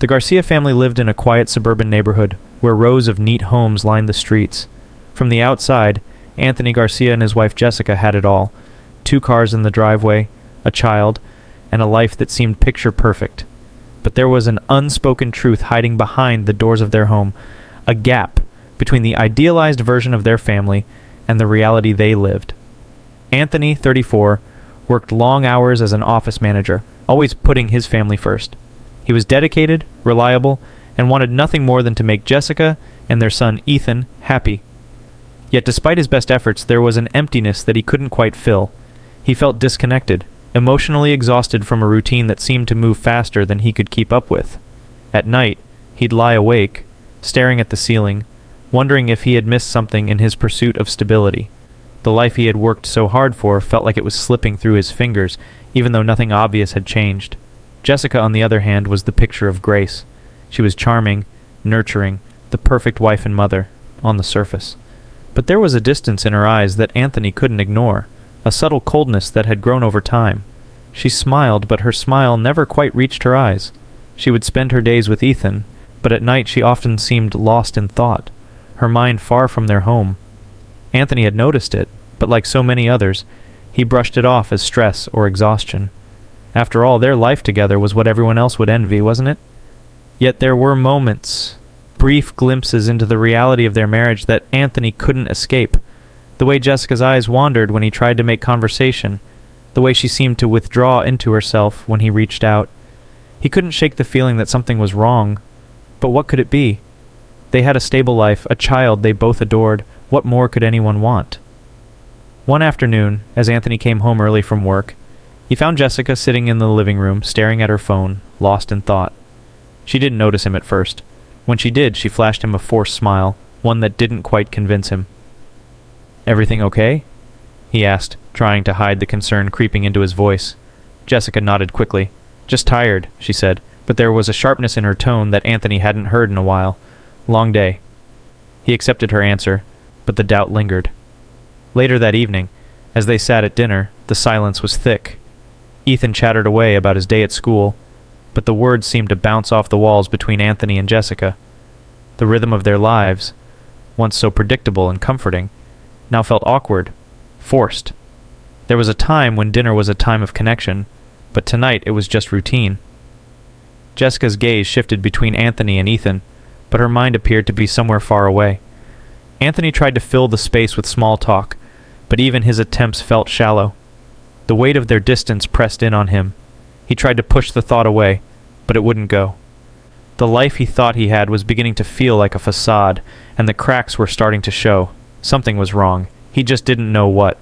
The Garcia family lived in a quiet suburban neighborhood where rows of neat homes lined the streets. From the outside, Anthony Garcia and his wife Jessica had it all: 2 cars in the driveway, a child, and a life that seemed picture perfect. But there was an unspoken truth hiding behind the doors of their home, a gap between the idealized version of their family and the reality they lived. Anthony, 34, worked long hours as an office manager, always putting his family first. He was dedicated, reliable, and wanted nothing more than to make Jessica and their son Ethan happy. Yet despite his best efforts, there was an emptiness that he couldn't quite fill. He felt disconnected, emotionally exhausted from a routine that seemed to move faster than he could keep up with. At night, he'd lie awake, staring at the ceiling, wondering if he had missed something in his pursuit of stability. The life he had worked so hard for felt like it was slipping through his fingers, even though nothing obvious had changed. Jessica, on the other hand, was the picture of grace. She was charming, nurturing, the perfect wife and mother, on the surface. But there was a distance in her eyes that Anthony couldn't ignore, a subtle coldness that had grown over time. She smiled, but her smile never quite reached her eyes. She would spend her days with Ethan, but at night she often seemed lost in thought, her mind far from their home. Anthony had noticed it, but like so many others, he brushed it off as stress or exhaustion. After all, their life together was what everyone else would envy, wasn't it? Yet there were moments, brief glimpses into the reality of their marriage that Anthony couldn't escape. The way Jessica's eyes wandered when he tried to make conversation, the way she seemed to withdraw into herself when he reached out. He couldn't shake the feeling that something was wrong. But what could it be? They had a stable life, a child they both adored. What more could anyone want? One afternoon, as Anthony came home early from work, he found Jessica sitting in the living room, staring at her phone, lost in thought. She didn't notice him at first. When she did, she flashed him a forced smile, one that didn't quite convince him. "Everything okay?" he asked, trying to hide the concern creeping into his voice. Jessica nodded quickly. "Just tired," she said, but there was a sharpness in her tone that Anthony hadn't heard in a while. "Long day." He accepted her answer, but the doubt lingered. Later that evening, as they sat at dinner, the silence was thick. Ethan chattered away about his day at school, but the words seemed to bounce off the walls between Anthony and Jessica. The rhythm of their lives, once so predictable and comforting, now felt awkward, forced. There was a time when dinner was a time of connection, but tonight it was just routine. Jessica's gaze shifted between Anthony and Ethan, but her mind appeared to be somewhere far away. Anthony tried to fill the space with small talk, but even his attempts felt shallow. The weight of their distance pressed in on him. He tried to push the thought away, but it wouldn't go. The life he thought he had was beginning to feel like a facade, and the cracks were starting to show. Something was wrong. He just didn't know what.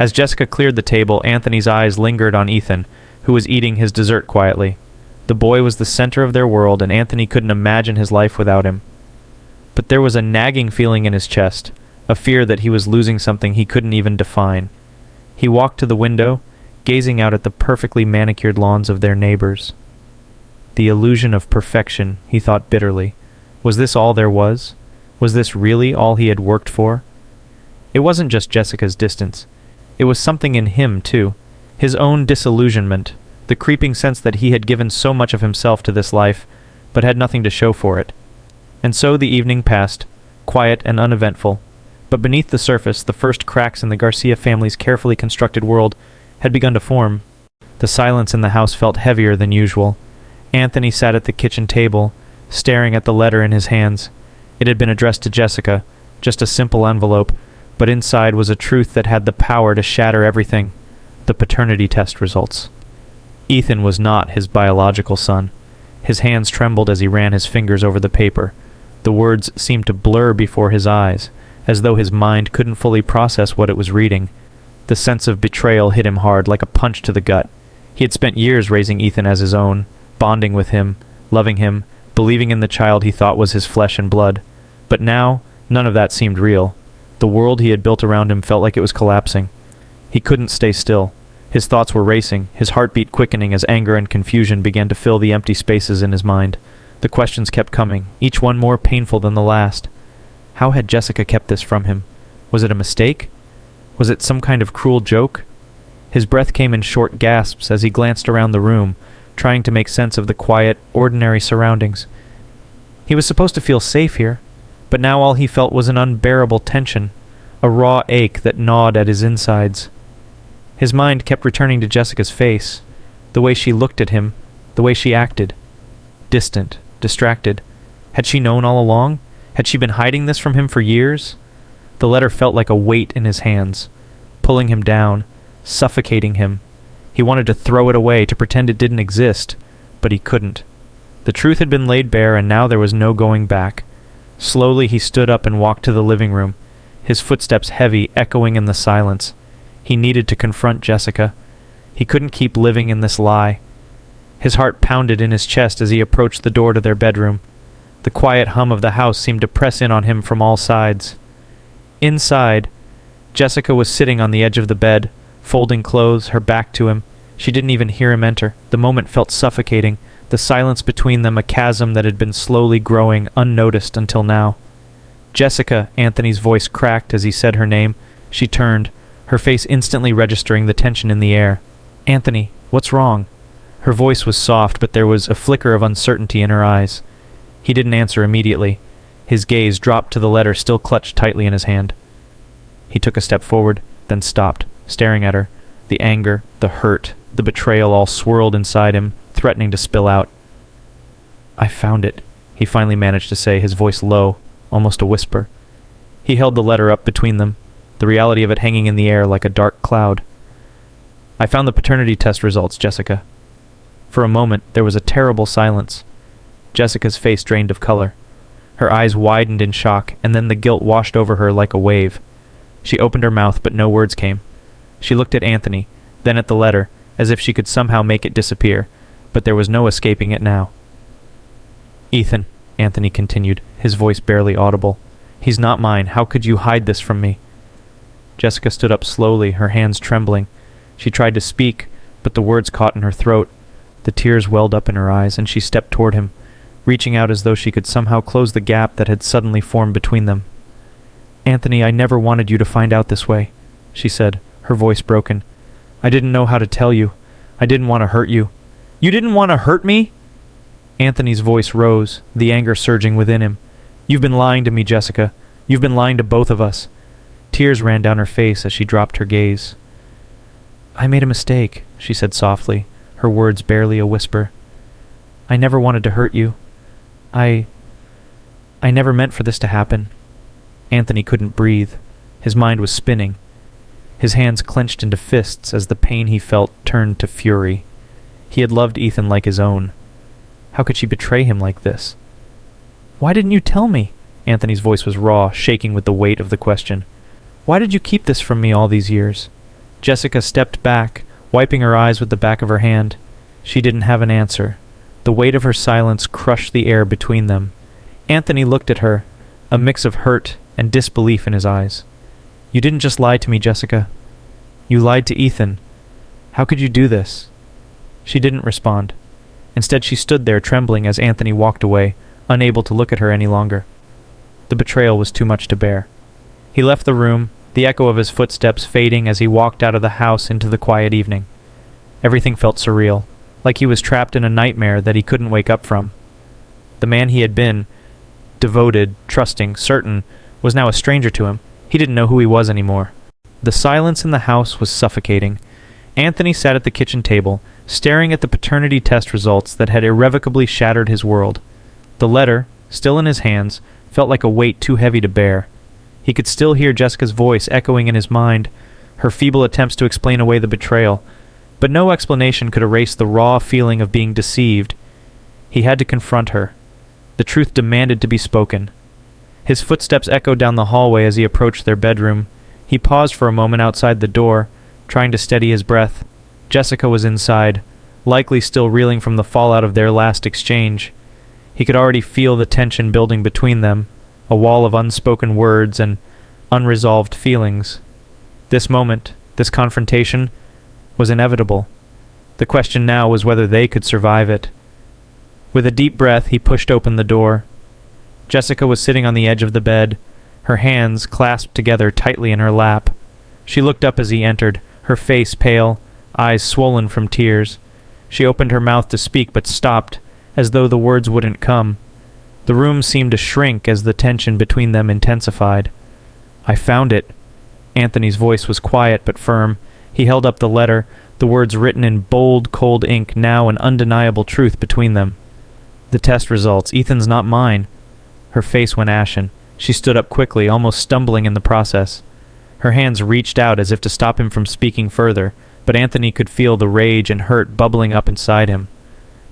As Jessica cleared the table, Anthony's eyes lingered on Ethan, who was eating his dessert quietly. The boy was the center of their world, and Anthony couldn't imagine his life without him. But there was a nagging feeling in his chest, a fear that he was losing something he couldn't even define. He walked to the window, gazing out at the perfectly manicured lawns of their neighbors. The illusion of perfection, he thought bitterly. Was this all there was? Was this really all he had worked for? It wasn't just Jessica's distance. It was something in him, too. His own disillusionment, the creeping sense that he had given so much of himself to this life, but had nothing to show for it. And so the evening passed, quiet and uneventful. But beneath the surface, the first cracks in the Garcia family's carefully constructed world had begun to form. The silence in the house felt heavier than usual. Anthony sat at the kitchen table, staring at the letter in his hands. It had been addressed to Jessica, just a simple envelope, but inside was a truth that had the power to shatter everything: the paternity test results. Ethan was not his biological son. His hands trembled as he ran his fingers over the paper. The words seemed to blur before his eyes, as though his mind couldn't fully process what it was reading. The sense of betrayal hit him hard, like a punch to the gut. He had spent years raising Ethan as his own, bonding with him, loving him, believing in the child he thought was his flesh and blood. But now, none of that seemed real. The world he had built around him felt like it was collapsing. He couldn't stay still. His thoughts were racing, his heartbeat quickening as anger and confusion began to fill the empty spaces in his mind. The questions kept coming, each one more painful than the last. How had Jessica kept this from him? Was it a mistake? Was it some kind of cruel joke? His breath came in short gasps as he glanced around the room, trying to make sense of the quiet, ordinary surroundings. He was supposed to feel safe here, but now all he felt was an unbearable tension, a raw ache that gnawed at his insides. His mind kept returning to Jessica's face, the way she looked at him, the way she acted. Distant, distracted. Had she known all along? Had she been hiding this from him for years? The letter felt like a weight in his hands, pulling him down, suffocating him. He wanted to throw it away, to pretend it didn't exist, but he couldn't. The truth had been laid bare, and now there was no going back. Slowly he stood up and walked to the living room, his footsteps heavy, echoing in the silence. He needed to confront Jessica. He couldn't keep living in this lie. His heart pounded in his chest as he approached the door to their bedroom. The quiet hum of the house seemed to press in on him from all sides. Inside, Jessica was sitting on the edge of the bed, folding clothes, her back to him. She didn't even hear him enter. The moment felt suffocating, the silence between them a chasm that had been slowly growing, unnoticed until now. "Jessica," Anthony's voice cracked as he said her name. She turned, her face instantly registering the tension in the air. "Anthony, what's wrong?" Her voice was soft, but there was a flicker of uncertainty in her eyes. He didn't answer immediately. His gaze dropped to the letter still clutched tightly in his hand. He took a step forward, then stopped, staring at her. The anger, the hurt, the betrayal all swirled inside him, threatening to spill out. "I found it," he finally managed to say, his voice low, almost a whisper. He held the letter up between them, the reality of it hanging in the air like a dark cloud. "I found the paternity test results, Jessica." For a moment, there was a terrible silence. Jessica's face drained of color. Her eyes widened in shock, and then the guilt washed over her like a wave. She opened her mouth, but no words came. She looked at Anthony, then at the letter, as if she could somehow make it disappear, but there was no escaping it now. "Ethan," Anthony continued, his voice barely audible, "he's not mine. How could you hide this from me?" Jessica stood up slowly, her hands trembling. She tried to speak, but the words caught in her throat. The tears welled up in her eyes, and she stepped toward him, reaching out as though she could somehow close the gap that had suddenly formed between them. "Anthony, I never wanted you to find out this way," she said, her voice broken. "I didn't know how to tell you. I didn't want to hurt you." "You didn't want to hurt me?" Anthony's voice rose, the anger surging within him. "You've been lying to me, Jessica. You've been lying to both of us." Tears ran down her face as she dropped her gaze. "I made a mistake," she said softly, her words barely a whisper. "I never wanted to hurt you. I never meant for this to happen." Anthony couldn't breathe. His mind was spinning. His hands clenched into fists as the pain he felt turned to fury. He had loved Ethan like his own. How could she betray him like this? "Why didn't you tell me?" Anthony's voice was raw, shaking with the weight of the question. "Why did you keep this from me all these years?" Jessica stepped back, wiping her eyes with the back of her hand. She didn't have an answer. The weight of her silence crushed the air between them. Anthony looked at her, a mix of hurt and disbelief in his eyes. "You didn't just lie to me, Jessica. You lied to Ethan. How could you do this?" She didn't respond. Instead, she stood there trembling as Anthony walked away, unable to look at her any longer. The betrayal was too much to bear. He left the room, the echo of his footsteps fading as he walked out of the house into the quiet evening. Everything felt surreal, like he was trapped in a nightmare that he couldn't wake up from. The man he had been, devoted, trusting, certain, was now a stranger to him. He didn't know who he was anymore. The silence in the house was suffocating. Anthony sat at the kitchen table, staring at the paternity test results that had irrevocably shattered his world. The letter, still in his hands, felt like a weight too heavy to bear. He could still hear Jessica's voice echoing in his mind, her feeble attempts to explain away the betrayal, but no explanation could erase the raw feeling of being deceived. He had to confront her. The truth demanded to be spoken. His footsteps echoed down the hallway as he approached their bedroom. He paused for a moment outside the door, trying to steady his breath. Jessica was inside, likely still reeling from the fallout of their last exchange. He could already feel the tension building between them, a wall of unspoken words and unresolved feelings. This moment, this confrontation, was inevitable. The question now was whether they could survive it. With a deep breath, he pushed open the door. Jessica was sitting on the edge of the bed, her hands clasped together tightly in her lap. She looked up as he entered, her face pale, eyes swollen from tears. She opened her mouth to speak but stopped, as though the words wouldn't come. The room seemed to shrink as the tension between them intensified. "I found it." Anthony's voice was quiet but firm. He held up the letter, the words written in bold, cold ink, now an undeniable truth between them. "The test results. Ethan's not mine." Her face went ashen. She stood up quickly, almost stumbling in the process. Her hands reached out as if to stop him from speaking further, but Anthony could feel the rage and hurt bubbling up inside him.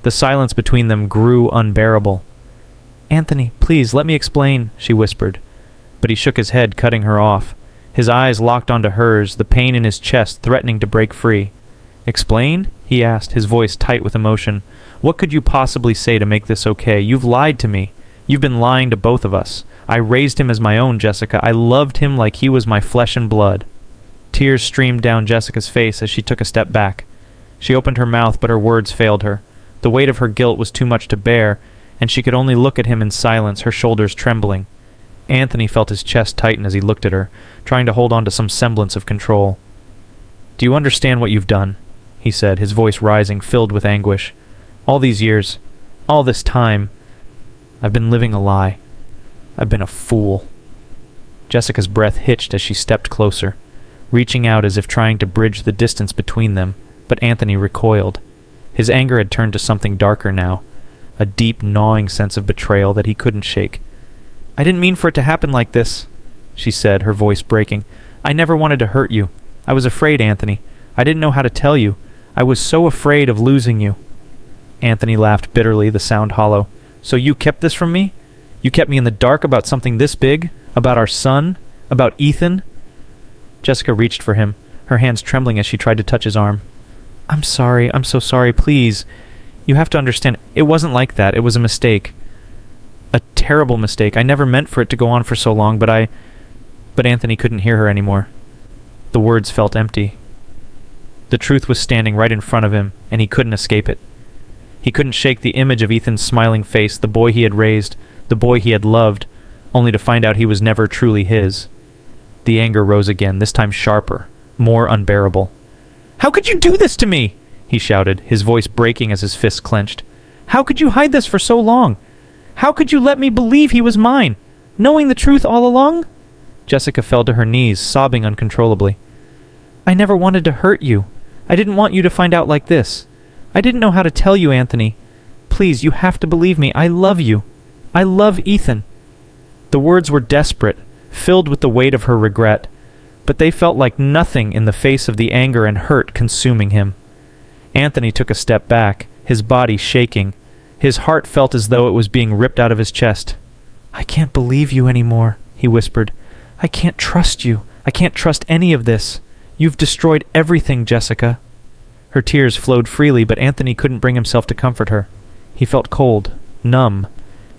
The silence between them grew unbearable. "Anthony, please, let me explain," she whispered. But he shook his head, cutting her off. His eyes locked onto hers, the pain in his chest threatening to break free. "Explain?" he asked, his voice tight with emotion. "What could you possibly say to make this okay? You've lied to me. You've been lying to both of us. I raised him as my own, Jessica. I loved him like he was my flesh and blood." Tears streamed down Jessica's face as she took a step back. She opened her mouth, but her words failed her. The weight of her guilt was too much to bear, and she could only look at him in silence, her shoulders trembling. Anthony felt his chest tighten as he looked at her, trying to hold on to some semblance of control. "Do you understand what you've done?" he said, his voice rising, filled with anguish. "All these years, all this time, I've been living a lie. I've been a fool." Jessica's breath hitched as she stepped closer, reaching out as if trying to bridge the distance between them, but Anthony recoiled. His anger had turned to something darker now, a deep, gnawing sense of betrayal that he couldn't shake. "I didn't mean for it to happen like this," she said, her voice breaking. "I never wanted to hurt you. I was afraid, Anthony. I didn't know how to tell you. I was so afraid of losing you." Anthony laughed bitterly, the sound hollow. "So you kept this from me? You kept me in the dark about something this big? About our son? About Ethan?" Jessica reached for him, her hands trembling as she tried to touch his arm. "I'm sorry. I'm so sorry. Please. You have to understand. It wasn't like that. It was a mistake. A terrible mistake. I never meant for it to go on for so long, but But Anthony couldn't hear her anymore. The words felt empty. The truth was standing right in front of him, and he couldn't escape it. He couldn't shake the image of Ethan's smiling face, the boy he had raised, the boy he had loved, only to find out he was never truly his. The anger rose again, this time sharper, more unbearable. "How could you do this to me?" he shouted, his voice breaking as his fists clenched. "How could you hide this for so long? How could you let me believe he was mine, knowing the truth all along?" Jessica fell to her knees, sobbing uncontrollably. "I never wanted to hurt you. I didn't want you to find out like this. I didn't know how to tell you, Anthony. Please, you have to believe me. I love you. I love Ethan." The words were desperate, filled with the weight of her regret, but they felt like nothing in the face of the anger and hurt consuming him. Anthony took a step back, his body shaking. His heart felt as though it was being ripped out of his chest. "I can't believe you anymore," he whispered. "I can't trust you. I can't trust any of this. You've destroyed everything, Jessica." Her tears flowed freely, but Anthony couldn't bring himself to comfort her. He felt cold, numb,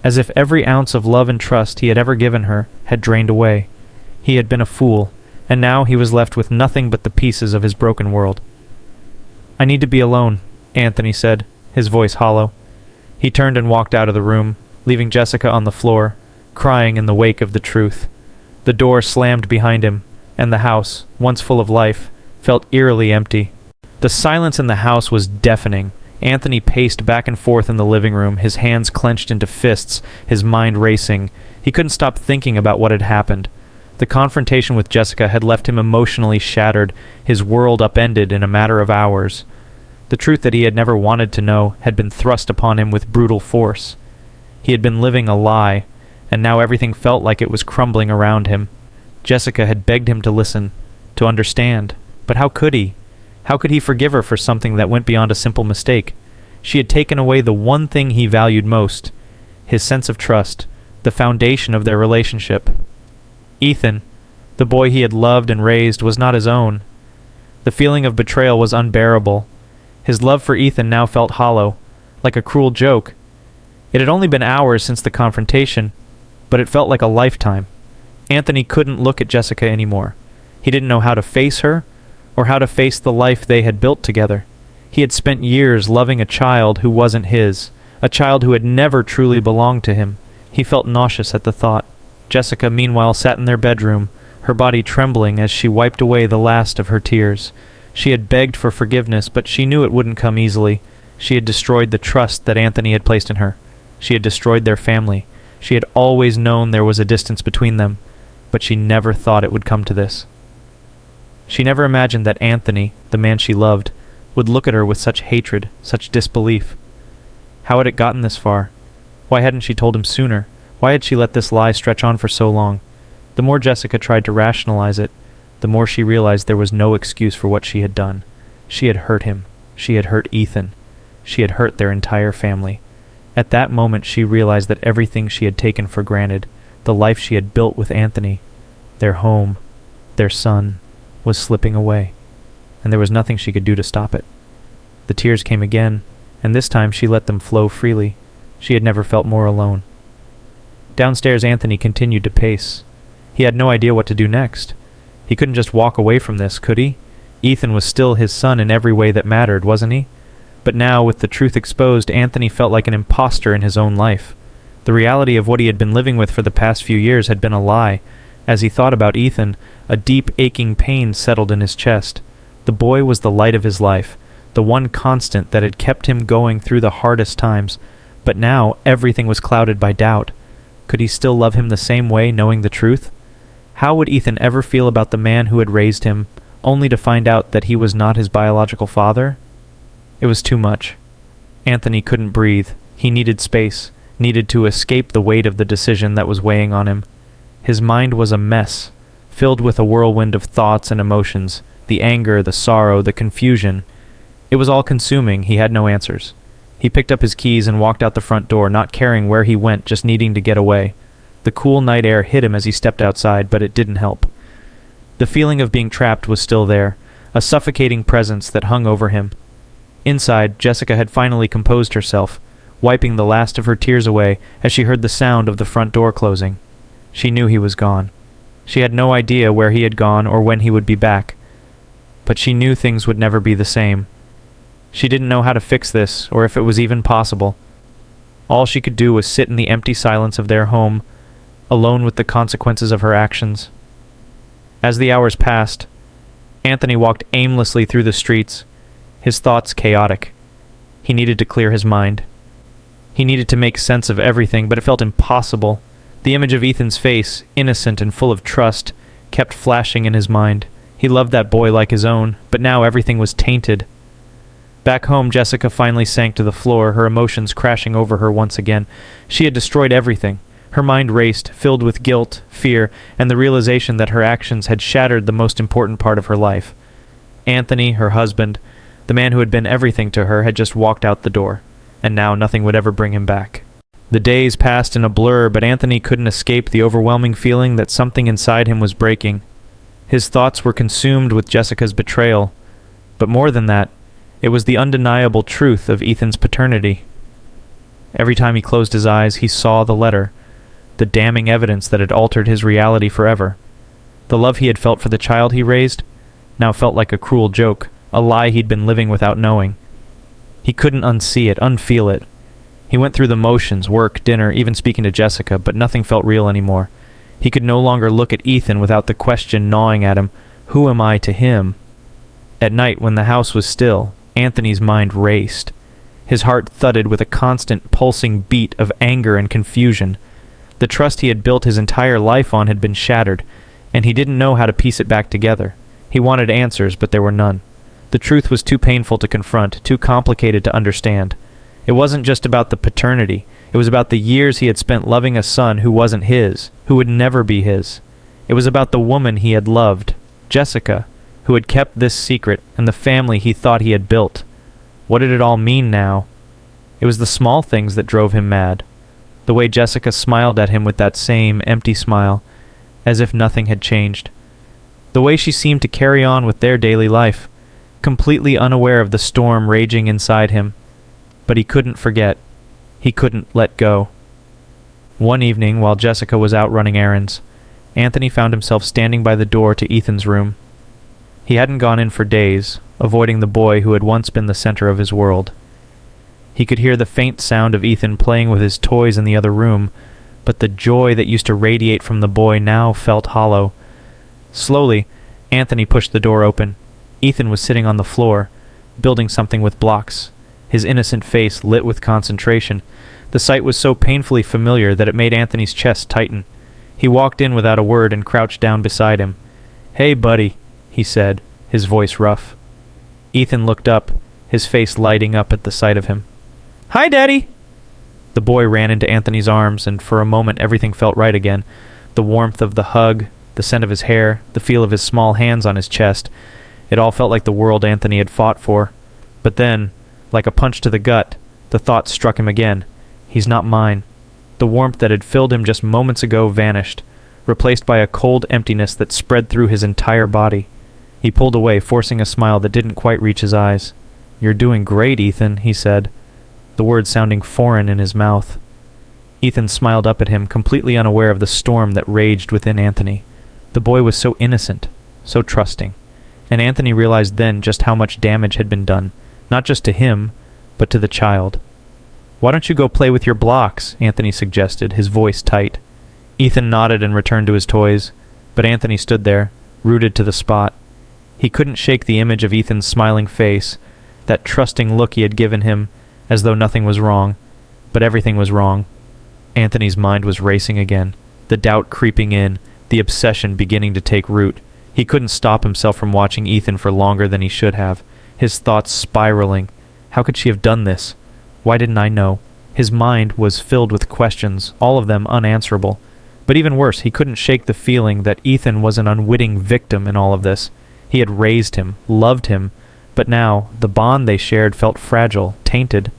as if every ounce of love and trust he had ever given her had drained away. He had been a fool, and now he was left with nothing but the pieces of his broken world. "I need to be alone," Anthony said, his voice hollow. He turned and walked out of the room, leaving Jessica on the floor, crying in the wake of the truth. The door slammed behind him, and the house, once full of life, felt eerily empty. The silence in the house was deafening. Anthony paced back and forth in the living room, his hands clenched into fists, his mind racing. He couldn't stop thinking about what had happened. The confrontation with Jessica had left him emotionally shattered, his world upended in a matter of hours. The truth that he had never wanted to know had been thrust upon him with brutal force. He had been living a lie, and now everything felt like it was crumbling around him. Jessica had begged him to listen, to understand, but how could he? How could he forgive her for something that went beyond a simple mistake? She had taken away the one thing he valued most, his sense of trust, the foundation of their relationship. Ethan, the boy he had loved and raised, was not his own. The feeling of betrayal was unbearable. His love for Ethan now felt hollow, like a cruel joke. It had only been hours since the confrontation, but it felt like a lifetime. Anthony couldn't look at Jessica anymore. He didn't know how to face her, or how to face the life they had built together. He had spent years loving a child who wasn't his, a child who had never truly belonged to him. He felt nauseous at the thought. Jessica, meanwhile, sat in their bedroom, her body trembling as she wiped away the last of her tears. She had begged for forgiveness, but she knew it wouldn't come easily. She had destroyed the trust that Anthony had placed in her. She had destroyed their family. She had always known there was a distance between them, but she never thought it would come to this. She never imagined that Anthony, the man she loved, would look at her with such hatred, such disbelief. How had it gotten this far? Why hadn't she told him sooner? Why had she let this lie stretch on for so long? The more Jessica tried to rationalize it, the more she realized there was no excuse for what she had done. She had hurt him. She had hurt Ethan. She had hurt their entire family. At that moment she realized that everything she had taken for granted, the life she had built with Anthony, their home, their son, was slipping away, and there was nothing she could do to stop it. The tears came again, and this time she let them flow freely. She had never felt more alone. Downstairs, Anthony continued to pace. He had no idea what to do next. He couldn't just walk away from this, could he? Ethan was still his son in every way that mattered, wasn't he? But now, with the truth exposed, Anthony felt like an imposter in his own life. The reality of what he had been living with for the past few years had been a lie. As he thought about Ethan, a deep, aching pain settled in his chest. The boy was the light of his life, the one constant that had kept him going through the hardest times. But now, everything was clouded by doubt. Could he still love him the same way, knowing the truth? How would Ethan ever feel about the man who had raised him, only to find out that he was not his biological father? It was too much. Anthony couldn't breathe. He needed space, needed to escape the weight of the decision that was weighing on him. His mind was a mess, filled with a whirlwind of thoughts and emotions, the anger, the sorrow, the confusion. It was all consuming. He had no answers. He picked up his keys and walked out the front door, not caring where he went, just needing to get away. The cool night air hit him as he stepped outside, but it didn't help. The feeling of being trapped was still there, a suffocating presence that hung over him. Inside, Jessica had finally composed herself, wiping the last of her tears away as she heard the sound of the front door closing. She knew he was gone. She had no idea where he had gone or when he would be back. But she knew things would never be the same. She didn't know how to fix this, or if it was even possible. All she could do was sit in the empty silence of their home, alone with the consequences of her actions. As the hours passed, Anthony walked aimlessly through the streets, his thoughts chaotic. He needed to clear his mind. He needed to make sense of everything, but it felt impossible. The image of Ethan's face, innocent and full of trust, kept flashing in his mind. He loved that boy like his own, but now everything was tainted. Back home, Jessica finally sank to the floor, her emotions crashing over her once again. She had destroyed everything. Her mind raced, filled with guilt, fear, and the realization that her actions had shattered the most important part of her life. Anthony, her husband, the man who had been everything to her, had just walked out the door, and now nothing would ever bring him back. The days passed in a blur, but Anthony couldn't escape the overwhelming feeling that something inside him was breaking. His thoughts were consumed with Jessica's betrayal, but more than that, it was the undeniable truth of Ethan's paternity. Every time he closed his eyes, he saw the letter, the damning evidence that had altered his reality forever. The love he had felt for the child he raised now felt like a cruel joke, a lie he'd been living without knowing. He couldn't unsee it, unfeel it. He went through the motions, work, dinner, even speaking to Jessica, but nothing felt real anymore. He could no longer look at Ethan without the question gnawing at him, who am I to him? At night, when the house was still, Anthony's mind raced. His heart thudded with a constant pulsing beat of anger and confusion. The trust he had built his entire life on had been shattered, and he didn't know how to piece it back together. He wanted answers, but there were none. The truth was too painful to confront, too complicated to understand. It wasn't just about the paternity. It was about the years he had spent loving a son who wasn't his, who would never be his. It was about the woman he had loved, Jessica, who had kept this secret, and the family he thought he had built. What did it all mean now? It was the small things that drove him mad. The way Jessica smiled at him with that same empty smile, as if nothing had changed. The way she seemed to carry on with their daily life, completely unaware of the storm raging inside him. But he couldn't forget. He couldn't let go. One evening, while Jessica was out running errands, Anthony found himself standing by the door to Ethan's room. He hadn't gone in for days, avoiding the boy who had once been the center of his world. He could hear the faint sound of Ethan playing with his toys in the other room, but the joy that used to radiate from the boy now felt hollow. Slowly, Anthony pushed the door open. Ethan was sitting on the floor, building something with blocks. his innocent face lit with concentration. The sight was so painfully familiar that it made Anthony's chest tighten. He walked in without a word and crouched down beside him. "Hey, buddy," he said, his voice rough. Ethan looked up, his face lighting up at the sight of him. "Hi, Daddy!" The boy ran into Anthony's arms, and for a moment everything felt right again. The warmth of the hug, the scent of his hair, the feel of his small hands on his chest. It all felt like the world Anthony had fought for. But then, like a punch to the gut, the thought struck him again. He's not mine. The warmth that had filled him just moments ago vanished, replaced by a cold emptiness that spread through his entire body. He pulled away, forcing a smile that didn't quite reach his eyes. "You're doing great, Ethan," he said, the words sounding foreign in his mouth. Ethan smiled up at him, completely unaware of the storm that raged within Anthony. The boy was so innocent, so trusting, and Anthony realized then just how much damage had been done, not just to him, but to the child. "Why don't you go play with your blocks?" Anthony suggested, his voice tight. Ethan nodded and returned to his toys, but Anthony stood there, rooted to the spot. He couldn't shake the image of Ethan's smiling face, that trusting look he had given him, as though nothing was wrong, but everything was wrong. Anthony's mind was racing again, the doubt creeping in, the obsession beginning to take root. He couldn't stop himself from watching Ethan for longer than he should have, his thoughts spiraling. How could she have done this? Why didn't I know? His mind was filled with questions, all of them unanswerable. But even worse, he couldn't shake the feeling that Ethan was an unwitting victim in all of this. He had raised him, loved him, but now the bond they shared felt fragile, tainted.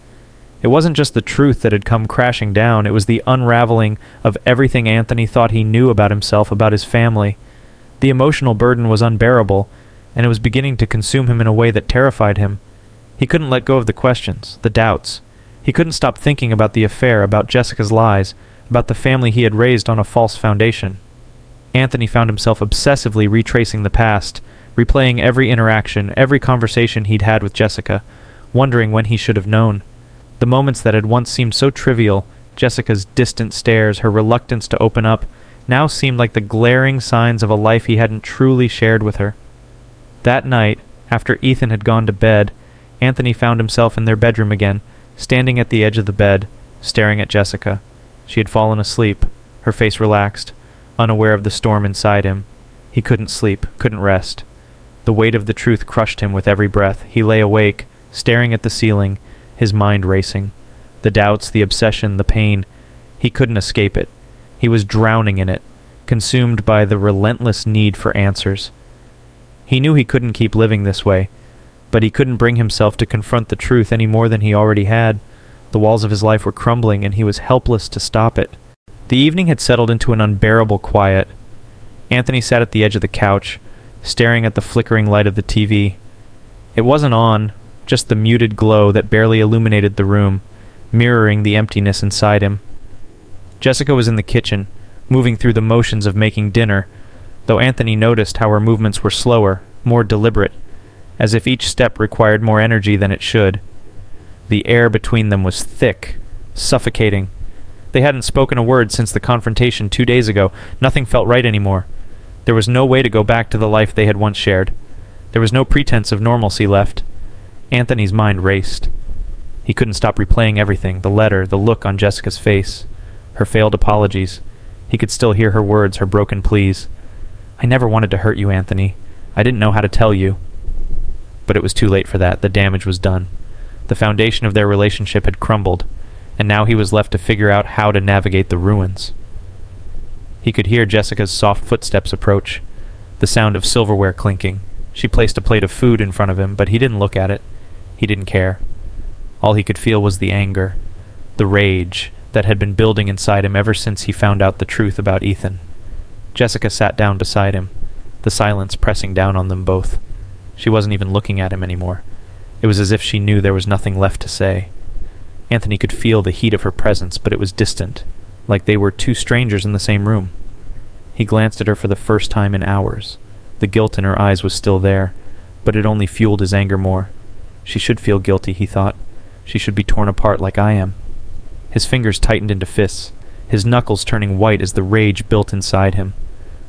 It wasn't just the truth that had come crashing down, it was the unraveling of everything Anthony thought he knew about himself, about his family. The emotional burden was unbearable, and it was beginning to consume him in a way that terrified him. He couldn't let go of the questions, the doubts. He couldn't stop thinking about the affair, about Jessica's lies, about the family he had raised on a false foundation. Anthony found himself obsessively retracing the past, replaying every interaction, every conversation he'd had with Jessica, wondering when he should have known. The moments that had once seemed so trivial, Jessica's distant stares, her reluctance to open up, now seemed like the glaring signs of a life he hadn't truly shared with her. That night, after Ethan had gone to bed, Anthony found himself in their bedroom again, standing at the edge of the bed, staring at Jessica. She had fallen asleep, her face relaxed, unaware of the storm inside him. He couldn't sleep, couldn't rest. The weight of the truth crushed him with every breath. He lay awake, staring at the ceiling, his mind racing. The doubts, the obsession, the pain. He couldn't escape it. He was drowning in it, consumed by the relentless need for answers. He knew he couldn't keep living this way, but he couldn't bring himself to confront the truth any more than he already had. The walls of his life were crumbling, and he was helpless to stop it. The evening had settled into an unbearable quiet. Anthony sat at the edge of the couch, staring at the flickering light of the TV. It wasn't on, just the muted glow that barely illuminated the room, mirroring the emptiness inside him. Jessica was in the kitchen, moving through the motions of making dinner, though Anthony noticed how her movements were slower, more deliberate, as if each step required more energy than it should. The air between them was thick, suffocating. They hadn't spoken a word since the confrontation 2 days ago. Nothing felt right anymore. There was no way to go back to the life they had once shared. There was no pretense of normalcy left. Anthony's mind raced. He couldn't stop replaying everything, the letter, the look on Jessica's face, her failed apologies. He could still hear her words, her broken pleas. "I never wanted to hurt you, Anthony. I didn't know how to tell you." But it was too late for that. The damage was done. The foundation of their relationship had crumbled, and now he was left to figure out how to navigate the ruins. He could hear Jessica's soft footsteps approach, the sound of silverware clinking. She placed a plate of food in front of him, but he didn't look at it. He didn't care. All he could feel was the anger, the rage that had been building inside him ever since he found out the truth about Ethan. Jessica sat down beside him, the silence pressing down on them both. She wasn't even looking at him anymore. It was as if she knew there was nothing left to say. Anthony could feel the heat of her presence, but it was distant, like they were two strangers in the same room. He glanced at her for the first time in hours. The guilt in her eyes was still there, but it only fueled his anger more. She should feel guilty, he thought. She should be torn apart like I am. His fingers tightened into fists, his knuckles turning white as the rage built inside him.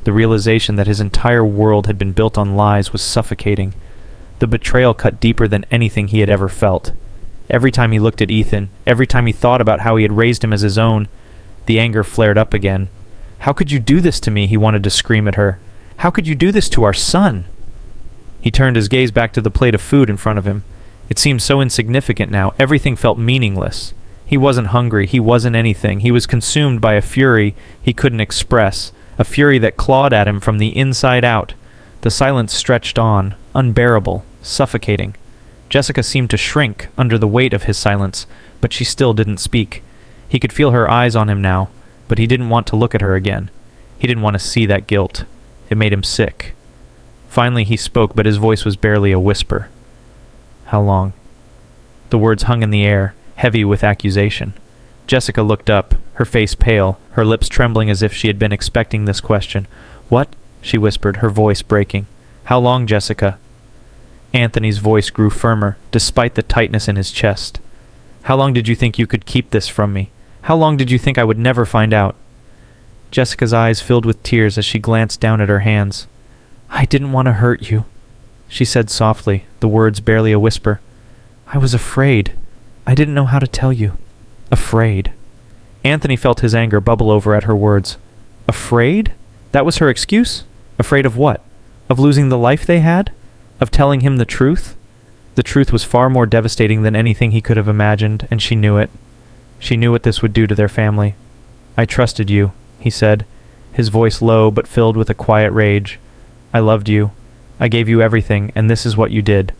The realization that his entire world had been built on lies was suffocating. The betrayal cut deeper than anything he had ever felt. Every time he looked at Ethan, every time he thought about how he had raised him as his own, the anger flared up again. "How could you do this to me?" he wanted to scream at her. "How could you do this to our son?" He turned his gaze back to the plate of food in front of him. It seemed so insignificant now. Everything felt meaningless. He wasn't hungry. He wasn't anything. He was consumed by a fury he couldn't express, a fury that clawed at him from the inside out. The silence stretched on, unbearable, suffocating. Jessica seemed to shrink under the weight of his silence, but she still didn't speak. He could feel her eyes on him now, but he didn't want to look at her again. He didn't want to see that guilt. It made him sick. Finally he spoke, but his voice was barely a whisper. "How long?" The words hung in the air, heavy with accusation. Jessica looked up, her face pale, her lips trembling as if she had been expecting this question. "What?" she whispered, her voice breaking. "How long, Jessica?" Anthony's voice grew firmer, despite the tightness in his chest. "How long did you think you could keep this from me? How long did you think I would never find out?" Jessica's eyes filled with tears as she glanced down at her hands. "I didn't want to hurt you," she said softly, the words barely a whisper. "I was afraid. I didn't know how to tell you. Afraid." Anthony felt his anger bubble over at her words. Afraid? That was her excuse? Afraid of what? Of losing the life they had? Of telling him the truth? The truth was far more devastating than anything he could have imagined, and she knew it. She knew what this would do to their family. "I trusted you," he said, his voice low but filled with a quiet rage. "I loved you. I gave you everything, and this is what you did."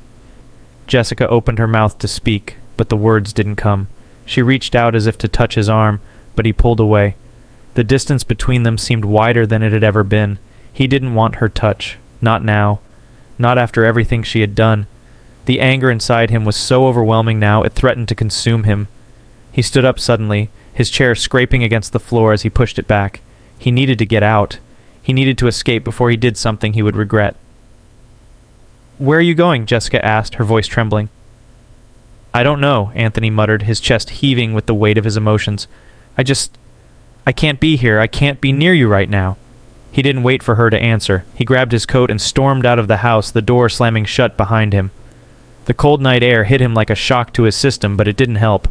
Jessica opened her mouth to speak, but the words didn't come. She reached out as if to touch his arm, but he pulled away. The distance between them seemed wider than it had ever been. He didn't want her touch. Not now. Not after everything she had done. The anger inside him was so overwhelming now it threatened to consume him. He stood up suddenly, his chair scraping against the floor as he pushed it back. He needed to get out. He needed to escape before he did something he would regret. "Where are you going?" Jessica asked, her voice trembling. "I don't know," Anthony muttered, his chest heaving with the weight of his emotions. I can't be here. I can't be near you right now." He didn't wait for her to answer. He grabbed his coat and stormed out of the house, the door slamming shut behind him. The cold night air hit him like a shock to his system, but it didn't help.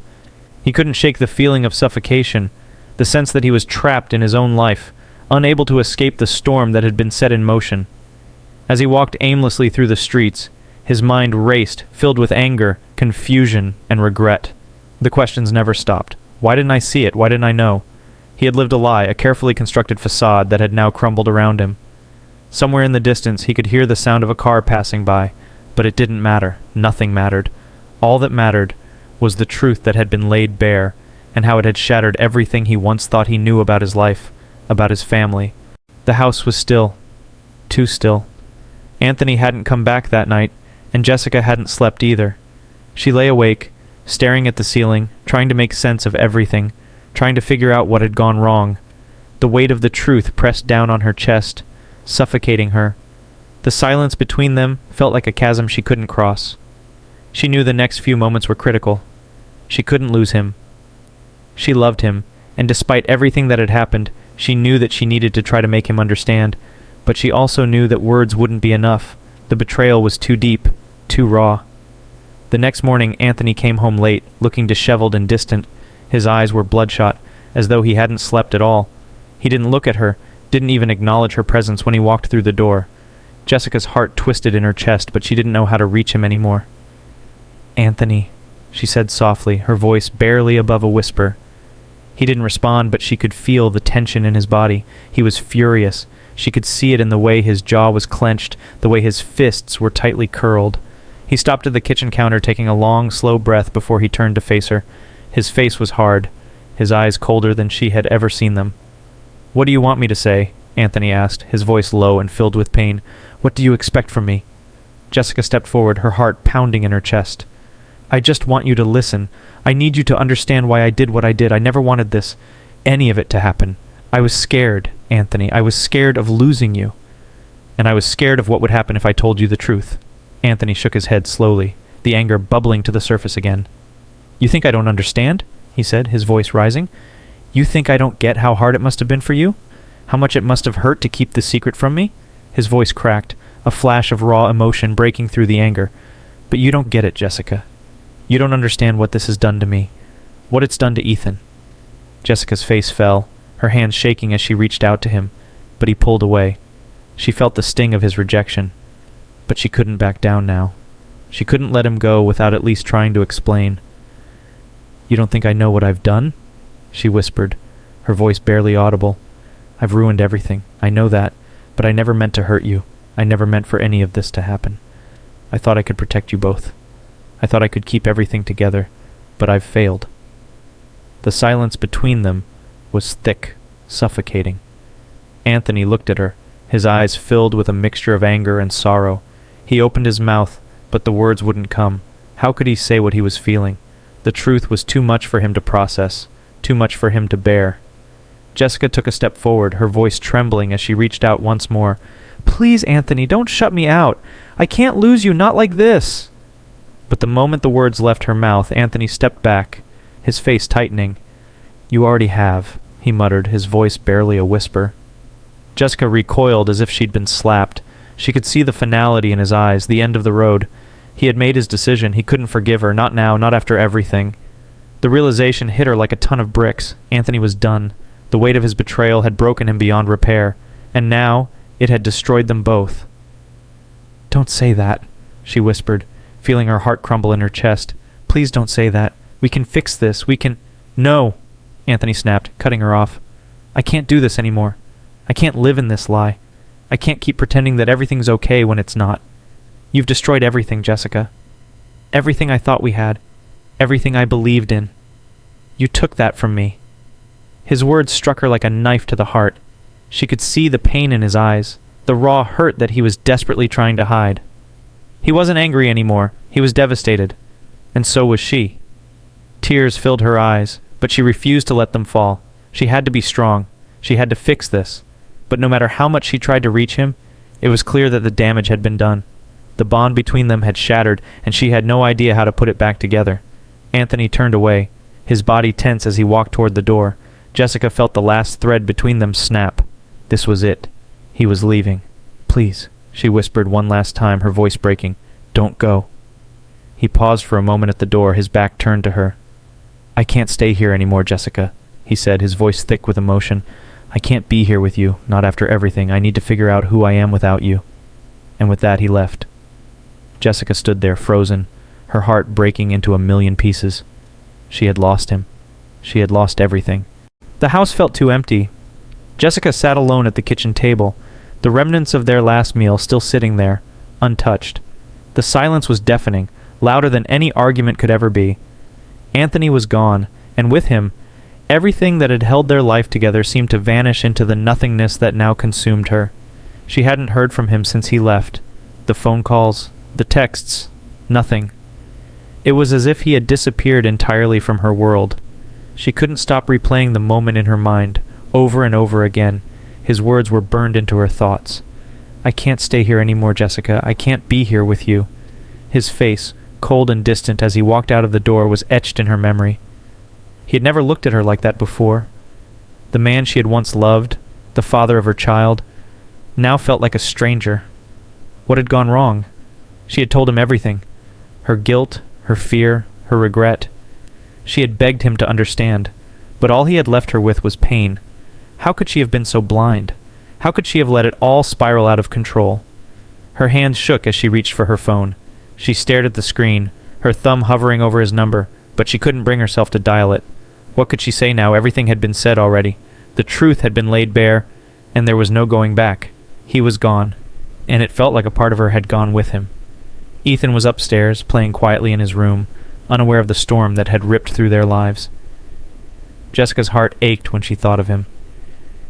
He couldn't shake the feeling of suffocation, the sense that he was trapped in his own life, unable to escape the storm that had been set in motion. As he walked aimlessly through the streets, his mind raced, filled with anger, confusion, and regret. The questions never stopped. Why didn't I see it? Why didn't I know? He had lived a lie, a carefully constructed facade that had now crumbled around him. Somewhere in the distance he could hear the sound of a car passing by, but it didn't matter. Nothing mattered. All that mattered was the truth that had been laid bare, and how it had shattered everything he once thought he knew about his life, about his family. The house was still. Too still. Anthony hadn't come back that night, and Jessica hadn't slept either. She lay awake, staring at the ceiling, trying to make sense of everything, trying to figure out what had gone wrong. The weight of the truth pressed down on her chest, suffocating her. The silence between them felt like a chasm she couldn't cross. She knew the next few moments were critical. She couldn't lose him. She loved him, and despite everything that had happened, she knew that she needed to try to make him understand, but she also knew that words wouldn't be enough. The betrayal was too deep, too raw. The next morning Anthony came home late, looking disheveled and distant. His eyes were bloodshot, as though he hadn't slept at all. He didn't look at her, didn't even acknowledge her presence when he walked through the door. Jessica's heart twisted in her chest, but she didn't know how to reach him anymore. "Anthony," she said softly, her voice barely above a whisper. He didn't respond, but she could feel the tension in his body. He was furious. She could see it in the way his jaw was clenched, the way his fists were tightly curled. He stopped at the kitchen counter, taking a long, slow breath before he turned to face her. His face was hard, his eyes colder than she had ever seen them. "What do you want me to say?" Anthony asked, his voice low and filled with pain. "What do you expect from me?" Jessica stepped forward, her heart pounding in her chest. "I just want you to listen. I need you to understand why I did what I did. I never wanted this, any of it, to happen. I was scared, Anthony. I was scared of losing you. And I was scared of what would happen if I told you the truth." Anthony shook his head slowly, the anger bubbling to the surface again. "You think I don't understand?" he said, his voice rising. "You think I don't get how hard it must have been for you? How much it must have hurt to keep the secret from me?" His voice cracked, a flash of raw emotion breaking through the anger. "But you don't get it, Jessica. You don't understand what this has done to me. What it's done to Ethan." Jessica's face fell, her hands shaking as she reached out to him, but he pulled away. She felt the sting of his rejection, but she couldn't back down now. She couldn't let him go without at least trying to explain. "You don't think I know what I've done?" she whispered, her voice barely audible. "I've ruined everything. I know that, but I never meant to hurt you. I never meant for any of this to happen. I thought I could protect you both. I thought I could keep everything together, but I've failed." The silence between them was thick, suffocating. Anthony looked at her, his eyes filled with a mixture of anger and sorrow. He opened his mouth, but the words wouldn't come. How could he say what he was feeling? The truth was too much for him to process, too much for him to bear. Jessica took a step forward, her voice trembling as she reached out once more. "Please, Anthony, don't shut me out. I can't lose you, not like this." But the moment the words left her mouth, Anthony stepped back, his face tightening. "You already have," he muttered, his voice barely a whisper. Jessica recoiled as if she'd been slapped. She could see the finality in his eyes, the end of the road. He had made his decision. He couldn't forgive her, not now, not after everything. The realization hit her like a ton of bricks. Anthony was done. The weight of his betrayal had broken him beyond repair, and now it had destroyed them both. "Don't say that," she whispered, feeling her heart crumble in her chest. "Please don't say that. We can fix this. We can—" "No," Anthony snapped, cutting her off. "I can't do this anymore. I can't live in this lie. I can't keep pretending that everything's okay when it's not. You've destroyed everything, Jessica. Everything I thought we had. Everything I believed in. You took that from me." His words struck her like a knife to the heart. She could see the pain in his eyes, the raw hurt that he was desperately trying to hide. He wasn't angry anymore. He was devastated. And so was she. Tears filled her eyes, but she refused to let them fall. She had to be strong. She had to fix this. But no matter how much she tried to reach him, it was clear that the damage had been done. The bond between them had shattered, and she had no idea how to put it back together. Anthony turned away, his body tense as he walked toward the door. Jessica felt the last thread between them snap. This was it. He was leaving. "Please," she whispered one last time, her voice breaking. "Don't go." He paused for a moment at the door, his back turned to her. "I can't stay here anymore, Jessica," he said, his voice thick with emotion. "I can't be here with you, not after everything. I need to figure out who I am without you." And with that he left. Jessica stood there, frozen, her heart breaking into a million pieces. She had lost him. She had lost everything. The house felt too empty. Jessica sat alone at the kitchen table, the remnants of their last meal still sitting there, untouched. The silence was deafening, louder than any argument could ever be. Anthony was gone, and with him, everything that had held their life together seemed to vanish into the nothingness that now consumed her. She hadn't heard from him since he left. The phone calls, the texts, nothing. It was as if he had disappeared entirely from her world. She couldn't stop replaying the moment in her mind, over and over again. His words were burned into her thoughts. "I can't stay here anymore, Jessica. I can't be here with you." His face, cold and distant as he walked out of the door, was etched in her memory. He had never looked at her like that before. The man she had once loved, the father of her child, now felt like a stranger. What had gone wrong? She had told him everything. Her guilt, her fear, her regret. She had begged him to understand, but all he had left her with was pain. How could she have been so blind? How could she have let it all spiral out of control? Her hands shook as she reached for her phone. She stared at the screen, her thumb hovering over his number, but she couldn't bring herself to dial it. What could she say now? Everything had been said already. The truth had been laid bare, and there was no going back. He was gone, and it felt like a part of her had gone with him. Ethan was upstairs, playing quietly in his room, unaware of the storm that had ripped through their lives. Jessica's heart ached when she thought of him.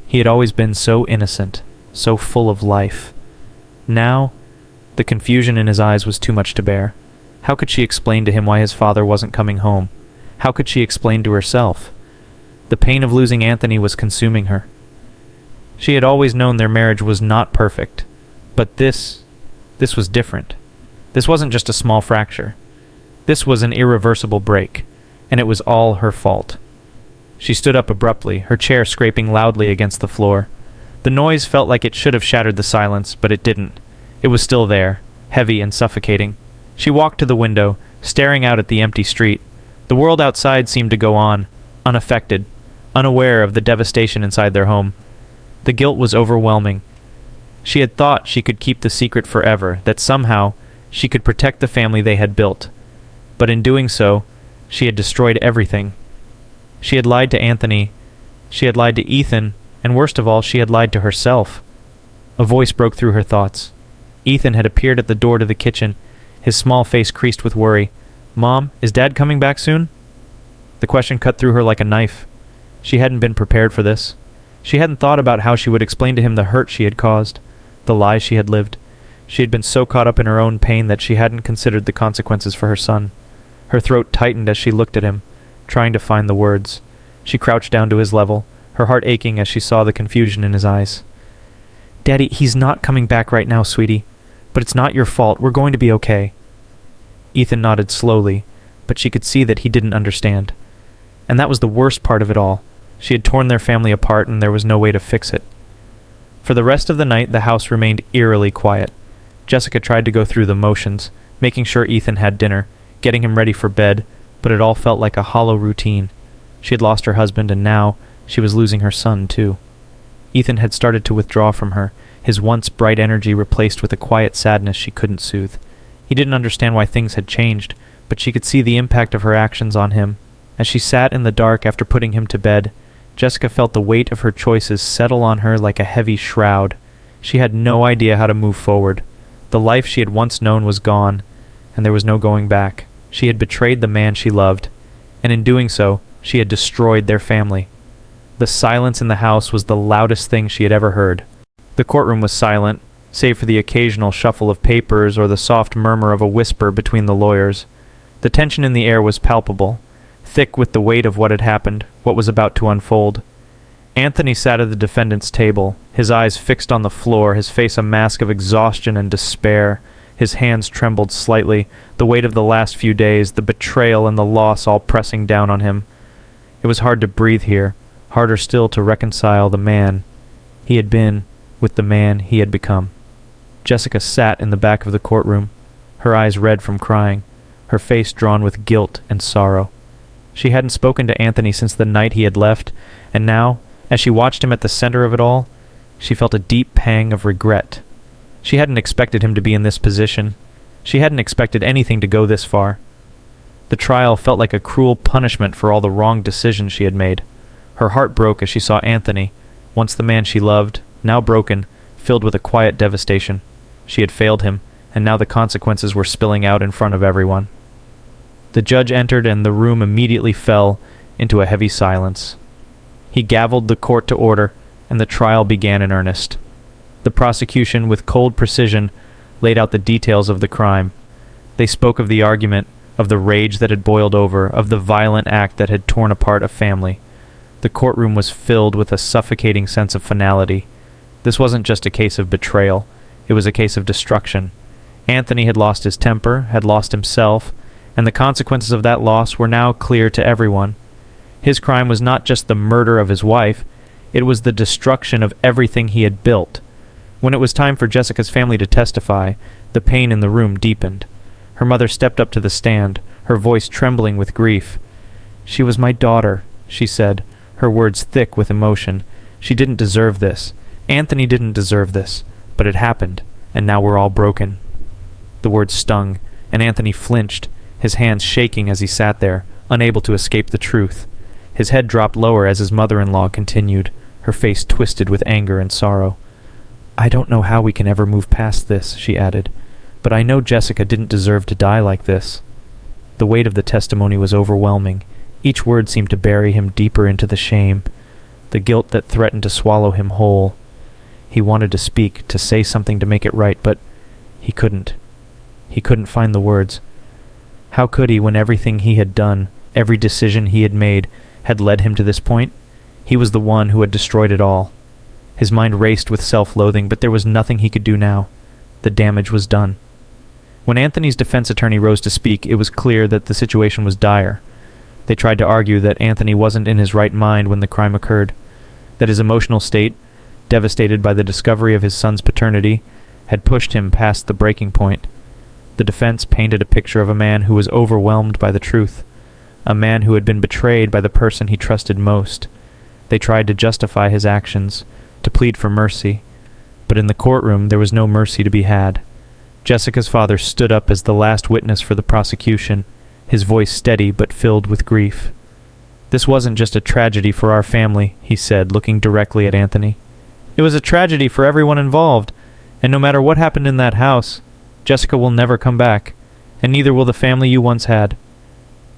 He had always been so innocent, so full of life. Now, the confusion in his eyes was too much to bear. How could she explain to him why his father wasn't coming home? How could she explain to herself? The pain of losing Anthony was consuming her. She had always known their marriage was not perfect, but this was different. This wasn't just a small fracture. This was an irreversible break, and it was all her fault. She stood up abruptly, her chair scraping loudly against the floor. The noise felt like it should have shattered the silence, but it didn't. It was still there, heavy and suffocating. She walked to the window, staring out at the empty street. The world outside seemed to go on, unaffected, unaware of the devastation inside their home. The guilt was overwhelming. She had thought she could keep the secret forever, that somehow she could protect the family they had built. But in doing so, she had destroyed everything. She had lied to Anthony, she had lied to Ethan, and worst of all, she had lied to herself. A voice broke through her thoughts. Ethan had appeared at the door to the kitchen, his small face creased with worry. "Mom, is Dad coming back soon?" The question cut through her like a knife. She hadn't been prepared for this. She hadn't thought about how she would explain to him the hurt she had caused, the lies she had lived. She had been so caught up in her own pain that she hadn't considered the consequences for her son. Her throat tightened as she looked at him, trying to find the words. She crouched down to his level, her heart aching as she saw the confusion in his eyes. "Daddy, he's not coming back right now, sweetie. But it's not your fault. We're going to be okay." Ethan nodded slowly, but she could see that he didn't understand. And that was the worst part of it all. She had torn their family apart and there was no way to fix it. For the rest of the night, the house remained eerily quiet. Jessica tried to go through the motions, making sure Ethan had dinner, getting him ready for bed, but it all felt like a hollow routine. She had lost her husband and now she was losing her son too. Ethan had started to withdraw from her, his once bright energy replaced with a quiet sadness she couldn't soothe. He didn't understand why things had changed, but she could see the impact of her actions on him. As she sat in the dark after putting him to bed, Jessica felt the weight of her choices settle on her like a heavy shroud. She had no idea how to move forward. The life she had once known was gone, and there was no going back. She had betrayed the man she loved, and in doing so, she had destroyed their family. The silence in the house was the loudest thing she had ever heard. The courtroom was silent, save for the occasional shuffle of papers or the soft murmur of a whisper between the lawyers. The tension in the air was palpable, thick with the weight of what had happened, what was about to unfold. Anthony sat at the defendant's table, his eyes fixed on the floor, his face a mask of exhaustion and despair. His hands trembled slightly, the weight of the last few days, the betrayal and the loss all pressing down on him. It was hard to breathe here, harder still to reconcile the man he had been with the man he had become. Jessica sat in the back of the courtroom, her eyes red from crying, her face drawn with guilt and sorrow. She hadn't spoken to Anthony since the night he had left, and now, as she watched him at the center of it all, she felt a deep pang of regret. She hadn't expected him to be in this position. She hadn't expected anything to go this far. The trial felt like a cruel punishment for all the wrong decisions she had made. Her heart broke as she saw Anthony, once the man she loved, now broken, filled with a quiet devastation. She had failed him, and now the consequences were spilling out in front of everyone. The judge entered and the room immediately fell into a heavy silence. He gavelled the court to order, and the trial began in earnest. The prosecution, with cold precision, laid out the details of the crime. They spoke of the argument, of the rage that had boiled over, of the violent act that had torn apart a family. The courtroom was filled with a suffocating sense of finality. This wasn't just a case of betrayal. It was a case of destruction. Anthony had lost his temper, had lost himself, and the consequences of that loss were now clear to everyone. His crime was not just the murder of his wife, it was the destruction of everything he had built. When it was time for Jessica's family to testify, the pain in the room deepened. Her mother stepped up to the stand, her voice trembling with grief. "She was my daughter," she said, her words thick with emotion. "She didn't deserve this. Anthony didn't deserve this. But it happened, and now we're all broken." The words stung, and Anthony flinched, his hands shaking as he sat there, unable to escape the truth. His head dropped lower as his mother-in-law continued, her face twisted with anger and sorrow. "I don't know how we can ever move past this," she added, "but I know Jessica didn't deserve to die like this." The weight of the testimony was overwhelming. Each word seemed to bury him deeper into the shame, the guilt that threatened to swallow him whole. He wanted to speak, to say something to make it right, but he couldn't. He couldn't find the words. How could he when everything he had done, every decision he had made, had led him to this point? He was the one who had destroyed it all. His mind raced with self-loathing, but there was nothing he could do now. The damage was done. When Anthony's defense attorney rose to speak, it was clear that the situation was dire. They tried to argue that Anthony wasn't in his right mind when the crime occurred, that his emotional state, devastated by the discovery of his son's paternity, had pushed him past the breaking point. The defense painted a picture of a man who was overwhelmed by the truth, a man who had been betrayed by the person he trusted most. They tried to justify his actions, to plead for mercy, but in the courtroom there was no mercy to be had. Jessica's father stood up as the last witness for the prosecution, his voice steady but filled with grief. "This wasn't just a tragedy for our family," he said, looking directly at Anthony. "It was a tragedy for everyone involved, and no matter what happened in that house, Jessica will never come back, and neither will the family you once had."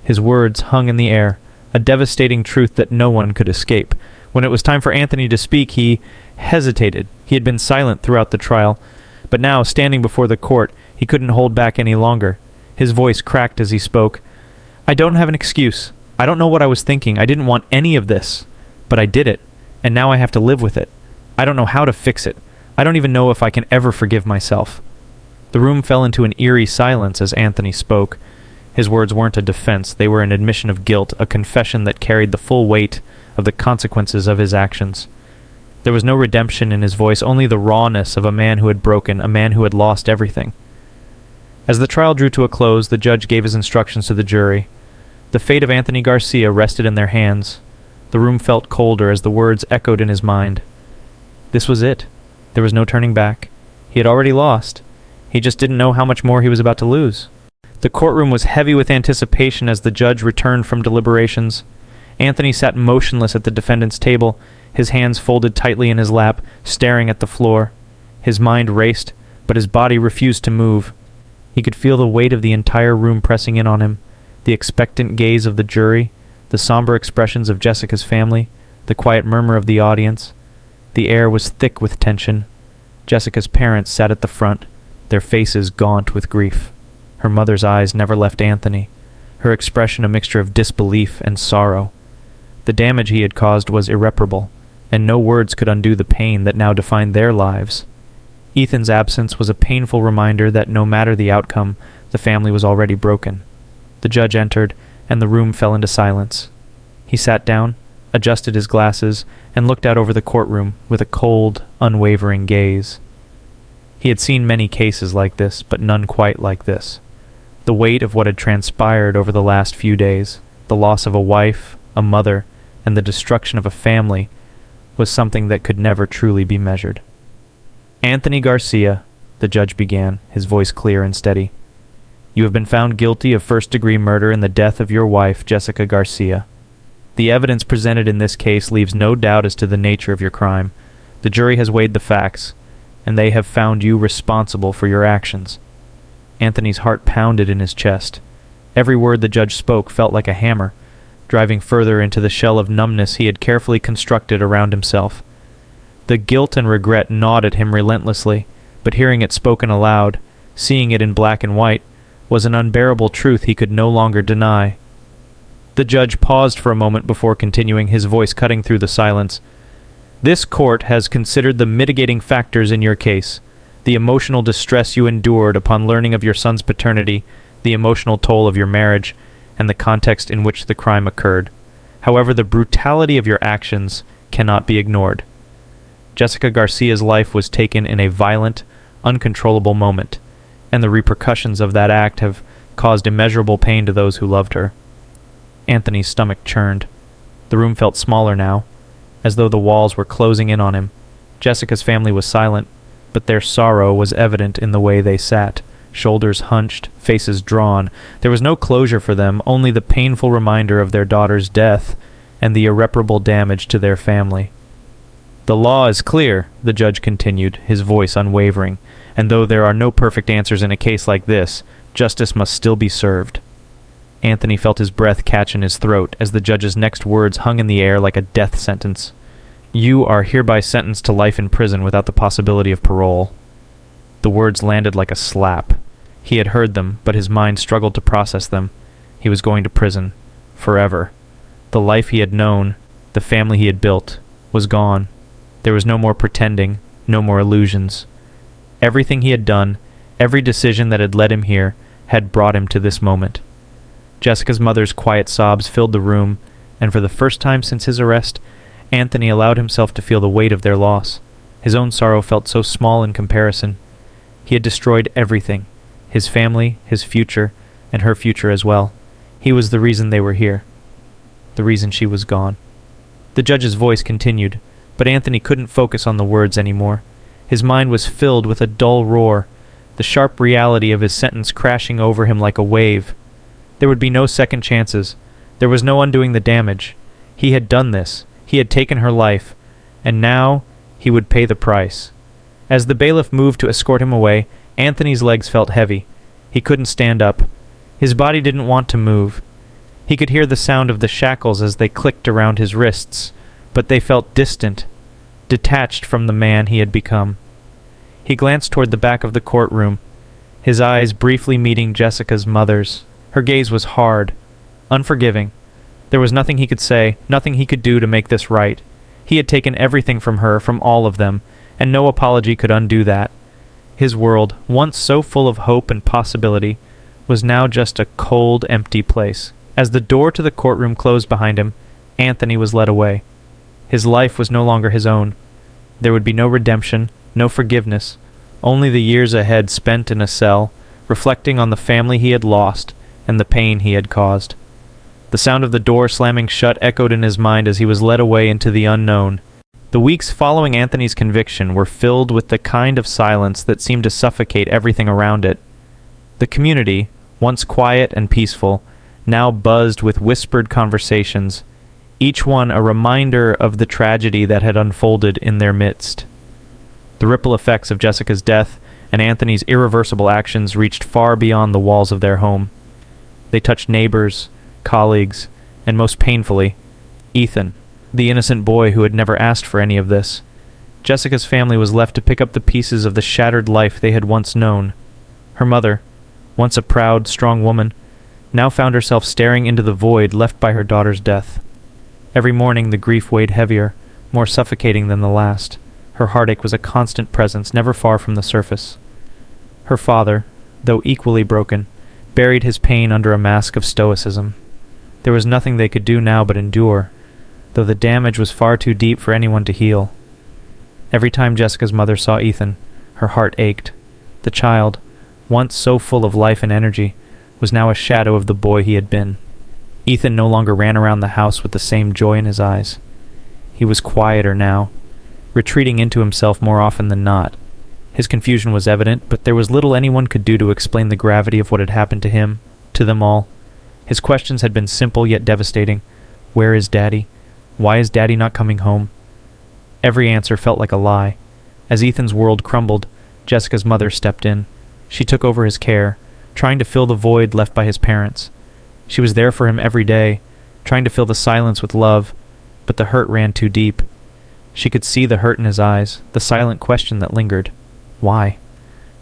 His words hung in the air, a devastating truth that no one could escape. When it was time for Anthony to speak, he hesitated. He had been silent throughout the trial, but now, standing before the court, he couldn't hold back any longer. His voice cracked as he spoke. "I don't have an excuse. I don't know what I was thinking. I didn't want any of this. But I did it, and now I have to live with it. I don't know how to fix it. I don't even know if I can ever forgive myself." The room fell into an eerie silence as Anthony spoke. His words weren't a defense. They were an admission of guilt, a confession that carried the full weight of the consequences of his actions. There was no redemption in his voice, only the rawness of a man who had broken, a man who had lost everything. As the trial drew to a close, the judge gave his instructions to the jury. The fate of Anthony Garcia rested in their hands. The room felt colder as the words echoed in his mind. This was it. There was no turning back. He had already lost. He just didn't know how much more he was about to lose. The courtroom was heavy with anticipation as the judge returned from deliberations. Anthony sat motionless at the defendant's table, his hands folded tightly in his lap, staring at the floor. His mind raced, but his body refused to move. He could feel the weight of the entire room pressing in on him, the expectant gaze of the jury, the somber expressions of Jessica's family, the quiet murmur of the audience. The air was thick with tension. Jessica's parents sat at the front, their faces gaunt with grief. Her mother's eyes never left Anthony, her expression a mixture of disbelief and sorrow. The damage he had caused was irreparable, and no words could undo the pain that now defined their lives. Ethan's absence was a painful reminder that no matter the outcome, the family was already broken. The judge entered, and the room fell into silence. He sat down, adjusted his glasses, and looked out over the courtroom with a cold, unwavering gaze. He had seen many cases like this, but none quite like this. The weight of what had transpired over the last few days, the loss of a wife, a mother, and the destruction of a family, was something that could never truly be measured. "Anthony Garcia," the judge began, his voice clear and steady, "you have been found guilty of first-degree murder in the death of your wife, Jessica Garcia. The evidence presented in this case leaves no doubt as to the nature of your crime. The jury has weighed the facts, and they have found you responsible for your actions." Anthony's heart pounded in his chest. Every word the judge spoke felt like a hammer, driving further into the shell of numbness he had carefully constructed around himself. The guilt and regret gnawed at him relentlessly, but hearing it spoken aloud, seeing it in black and white, was an unbearable truth he could no longer deny. The judge paused for a moment before continuing, his voice cutting through the silence. "This court has considered the mitigating factors in your case, the emotional distress you endured upon learning of your son's paternity, the emotional toll of your marriage, and the context in which the crime occurred. However, the brutality of your actions cannot be ignored. Jessica Garcia's life was taken in a violent, uncontrollable moment, and the repercussions of that act have caused immeasurable pain to those who loved her." Anthony's stomach churned. The room felt smaller now, as though the walls were closing in on him. Jessica's family was silent, but their sorrow was evident in the way they sat, shoulders hunched, faces drawn. There was no closure for them, only the painful reminder of their daughter's death and the irreparable damage to their family. "The law is clear," the judge continued, his voice unwavering, "and though there are no perfect answers in a case like this, justice must still be served." Anthony felt his breath catch in his throat as the judge's next words hung in the air like a death sentence. "You are hereby sentenced to life in prison without the possibility of parole." The words landed like a slap. He had heard them, but his mind struggled to process them. He was going to prison. Forever. The life he had known, the family he had built, was gone. There was no more pretending, no more illusions. Everything he had done, every decision that had led him here, had brought him to this moment. Jessica's mother's quiet sobs filled the room, and for the first time since his arrest, Anthony allowed himself to feel the weight of their loss. His own sorrow felt so small in comparison. He had destroyed everything. his family, his future, and her future as well. He was the reason they were here. The reason she was gone. The judge's voice continued, but Anthony couldn't focus on the words anymore. His mind was filled with a dull roar, the sharp reality of his sentence crashing over him like a wave. There would be no second chances. There was no undoing the damage. He had done this. He had taken her life, and now he would pay the price. As the bailiff moved to escort him away, Anthony's legs felt heavy. He couldn't stand up. His body didn't want to move. He could hear the sound of the shackles as they clicked around his wrists, but they felt distant, detached from the man he had become. He glanced toward the back of the courtroom, his eyes briefly meeting Jessica's mother's. Her gaze was hard, unforgiving. There was nothing he could say, nothing he could do to make this right. He had taken everything from her, from all of them, and no apology could undo that. His world, once so full of hope and possibility, was now just a cold, empty place. As the door to the courtroom closed behind him, Anthony was led away. His life was no longer his own. There would be no redemption, no forgiveness, only the years ahead spent in a cell, reflecting on the family he had lost and the pain he had caused. The sound of the door slamming shut echoed in his mind as he was led away into the unknown. The weeks following Anthony's conviction were filled with the kind of silence that seemed to suffocate everything around it. The community, once quiet and peaceful, now buzzed with whispered conversations, each one a reminder of the tragedy that had unfolded in their midst. The ripple effects of Jessica's death and Anthony's irreversible actions reached far beyond the walls of their home. They touched neighbors, colleagues, and most painfully, Ethan, the innocent boy who had never asked for any of this. Jessica's family was left to pick up the pieces of the shattered life they had once known. Her mother, once a proud, strong woman, now found herself staring into the void left by her daughter's death. Every morning the grief weighed heavier, more suffocating than the last. Her heartache was a constant presence, never far from the surface. Her father, though equally broken, buried his pain under a mask of stoicism. There was nothing they could do now but endure, though the damage was far too deep for anyone to heal. Every time Jessica's mother saw Ethan, her heart ached. The child, once so full of life and energy, was now a shadow of the boy he had been. Ethan no longer ran around the house with the same joy in his eyes. He was quieter now, retreating into himself more often than not. His confusion was evident, but there was little anyone could do to explain the gravity of what had happened to him, to them all. His questions had been simple yet devastating. Where is Daddy? Why is Daddy not coming home? Every answer felt like a lie. As Ethan's world crumbled, Jessica's mother stepped in. She took over his care, trying to fill the void left by his parents. She was there for him every day, trying to fill the silence with love, but the hurt ran too deep. She could see the hurt in his eyes, the silent question that lingered. Why?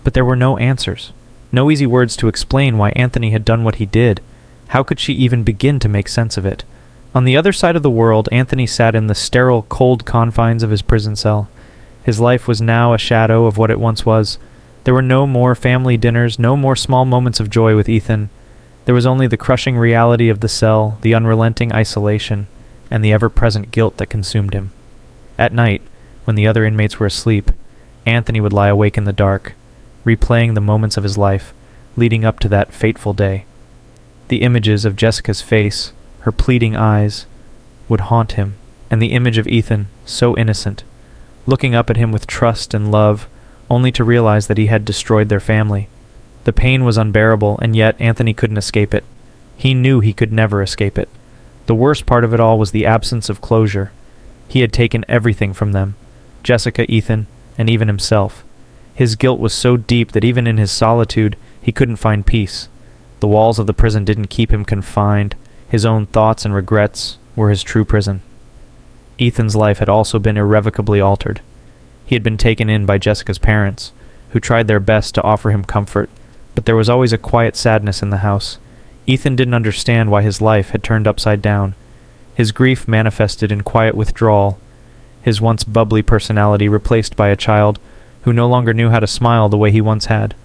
But there were no answers, no easy words to explain why Anthony had done what he did. How could she even begin to make sense of it? On the other side of the world, Anthony sat in the sterile, cold confines of his prison cell. His life was now a shadow of what it once was. There were no more family dinners, no more small moments of joy with Ethan. There was only the crushing reality of the cell, the unrelenting isolation, and the ever-present guilt that consumed him. At night, when the other inmates were asleep, Anthony would lie awake in the dark, replaying the moments of his life, leading up to that fateful day. The images of Jessica's face, her pleading eyes, would haunt him, and the image of Ethan, so innocent, looking up at him with trust and love, only to realize that he had destroyed their family. The pain was unbearable, and yet Anthony couldn't escape it. He knew he could never escape it. The worst part of it all was the absence of closure. He had taken everything from them, Jessica, Ethan, and even himself. His guilt was so deep that even in his solitude, he couldn't find peace. The walls of the prison didn't keep him confined. His own thoughts and regrets were his true prison. Ethan's life had also been irrevocably altered. He had been taken in by Jessica's parents, who tried their best to offer him comfort, but there was always a quiet sadness in the house. Ethan didn't understand why his life had turned upside down. His grief manifested in quiet withdrawal, his once bubbly personality replaced by a child who no longer knew how to smile the way he once had.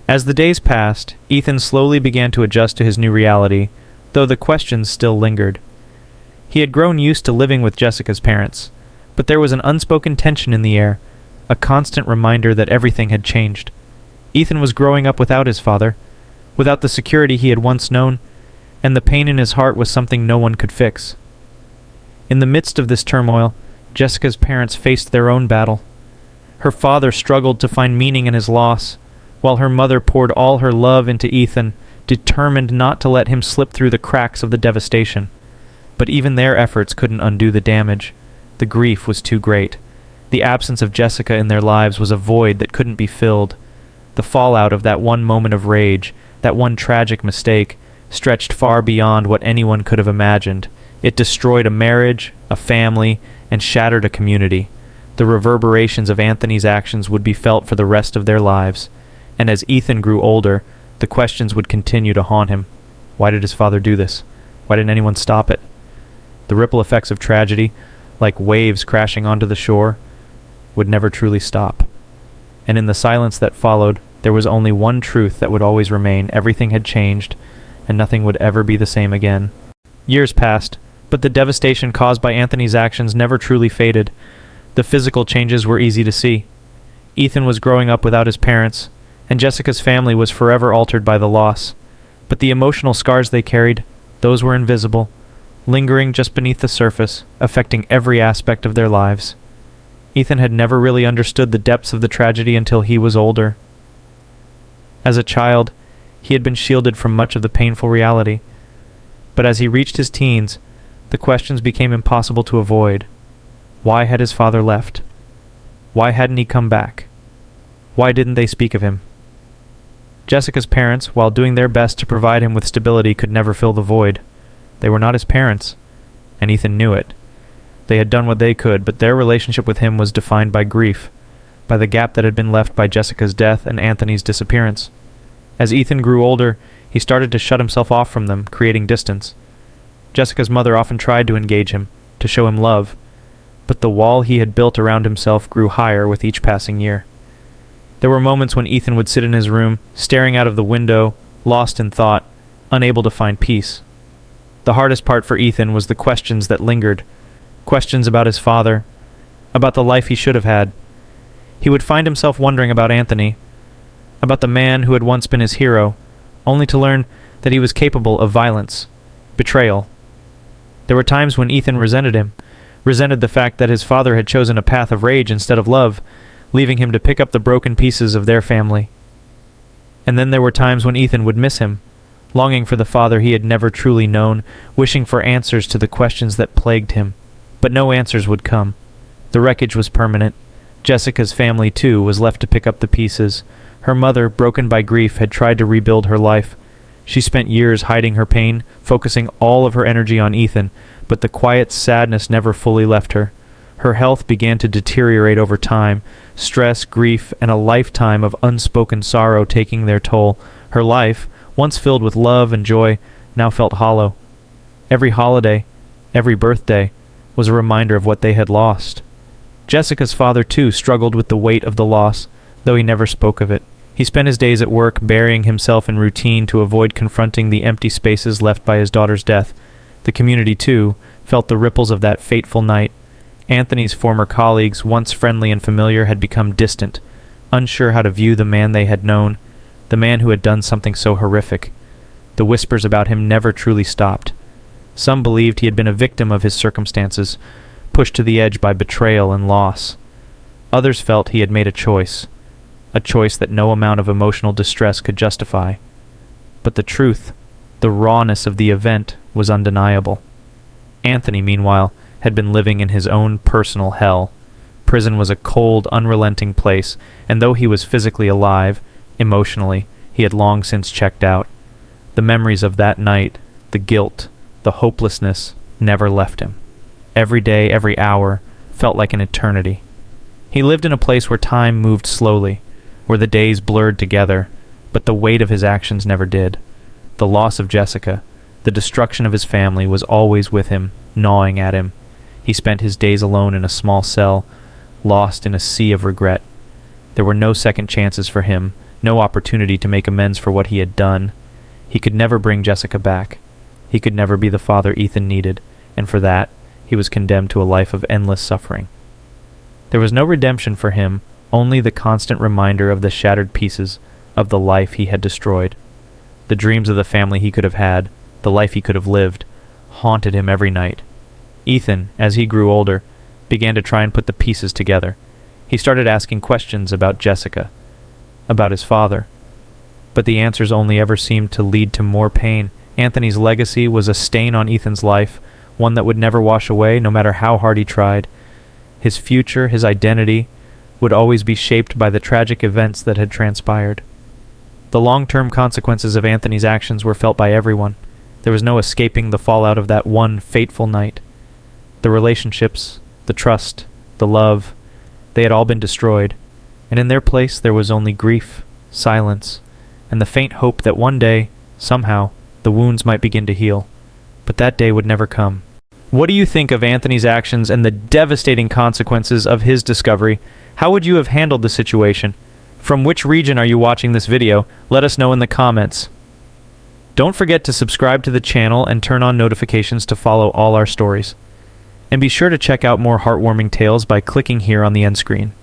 As the days passed, Ethan slowly began to adjust to his new reality, though the questions still lingered. He had grown used to living with Jessica's parents, but there was an unspoken tension in the air, a constant reminder that everything had changed. Ethan was growing up without his father, without the security he had once known, and the pain in his heart was something no one could fix. In the midst of this turmoil, Jessica's parents faced their own battle. Her father struggled to find meaning in his loss, while her mother poured all her love into Ethan, determined not to let him slip through the cracks of the devastation. But even their efforts couldn't undo the damage. The grief was too great. The absence of Jessica in their lives was a void that couldn't be filled. The fallout of that one moment of rage, that one tragic mistake, stretched far beyond what anyone could have imagined. It destroyed a marriage, a family, and shattered a community. The reverberations of Anthony's actions would be felt for the rest of their lives, and as Ethan grew older, the questions would continue to haunt him. Why did his father do this? Why didn't anyone stop it? The ripple effects of tragedy, like waves crashing onto the shore, would never truly stop. And in the silence that followed, there was only one truth that would always remain. Everything had changed, and nothing would ever be the same again. Years passed, but the devastation caused by Anthony's actions never truly faded. The physical changes were easy to see. Ethan was growing up without his parents, and Jessica's family was forever altered by the loss. But the emotional scars they carried, those were invisible, lingering just beneath the surface, affecting every aspect of their lives. Ethan had never really understood the depths of the tragedy until he was older. As a child, he had been shielded from much of the painful reality. But as he reached his teens, the questions became impossible to avoid. Why had his father left? Why hadn't he come back? Why didn't they speak of him? Jessica's parents, while doing their best to provide him with stability, could never fill the void. They were not his parents, and Ethan knew it. They had done what they could, but their relationship with him was defined by grief, by the gap that had been left by Jessica's death and Anthony's disappearance. As Ethan grew older, he started to shut himself off from them, creating distance. Jessica's mother often tried to engage him, to show him love, but the wall he had built around himself grew higher with each passing year. There were moments when Ethan would sit in his room, staring out of the window, lost in thought, unable to find peace. The hardest part for Ethan was the questions that lingered, questions about his father, about the life he should have had. He would find himself wondering about Anthony, about the man who had once been his hero, only to learn that he was capable of violence, betrayal. There were times when Ethan resented him, resented the fact that his father had chosen a path of rage instead of love, leaving him to pick up the broken pieces of their family. And then there were times when Ethan would miss him, longing for the father he had never truly known, wishing for answers to the questions that plagued him. But no answers would come. The wreckage was permanent. Jessica's family, too, was left to pick up the pieces. Her mother, broken by grief, had tried to rebuild her life. She spent years hiding her pain, focusing all of her energy on Ethan, but the quiet sadness never fully left her. Her health began to deteriorate over time, stress, grief, and a lifetime of unspoken sorrow taking their toll. Her life, once filled with love and joy, now felt hollow. Every holiday, every birthday, was a reminder of what they had lost. Jessica's father, too, struggled with the weight of the loss, though he never spoke of it. He spent his days at work, burying himself in routine to avoid confronting the empty spaces left by his daughter's death. The community, too, felt the ripples of that fateful night. Anthony's former colleagues, once friendly and familiar, had become distant, unsure how to view the man they had known, the man who had done something so horrific. The whispers about him never truly stopped. Some believed he had been a victim of his circumstances, pushed to the edge by betrayal and loss. Others felt he had made a choice that no amount of emotional distress could justify. But the truth, the rawness of the event, was undeniable. Anthony, meanwhile, had been living in his own personal hell. Prison was a cold, unrelenting place, and though he was physically alive, emotionally, he had long since checked out. The memories of that night, the guilt, the hopelessness, never left him. Every day, every hour, felt like an eternity. He lived in a place where time moved slowly, where the days blurred together, but the weight of his actions never did. The loss of Jessica, the destruction of his family, was always with him, gnawing at him. He spent his days alone in a small cell, lost in a sea of regret. There were no second chances for him, no opportunity to make amends for what he had done. He could never bring Jessica back. He could never be the father Ethan needed, and for that, he was condemned to a life of endless suffering. There was no redemption for him, only the constant reminder of the shattered pieces, of the life he had destroyed. The dreams of the family he could have had, the life he could have lived, haunted him every night. Ethan, as he grew older, began to try and put the pieces together. He started asking questions about Jessica, about his father. But the answers only ever seemed to lead to more pain. Anthony's legacy was a stain on Ethan's life, one that would never wash away, no matter how hard he tried. His future, his identity, would always be shaped by the tragic events that had transpired. The long-term consequences of Anthony's actions were felt by everyone. There was no escaping the fallout of that one fateful night. The relationships, the trust, the love, they had all been destroyed, and in their place there was only grief, silence, and the faint hope that one day, somehow, the wounds might begin to heal. But that day would never come. What do you think of Anthony's actions and the devastating consequences of his discovery? How would you have handled the situation? From which region are you watching this video? Let us know in the comments. Don't forget to subscribe to the channel and turn on notifications to follow all our stories. And be sure to check out more heartwarming tales by clicking here on the end screen.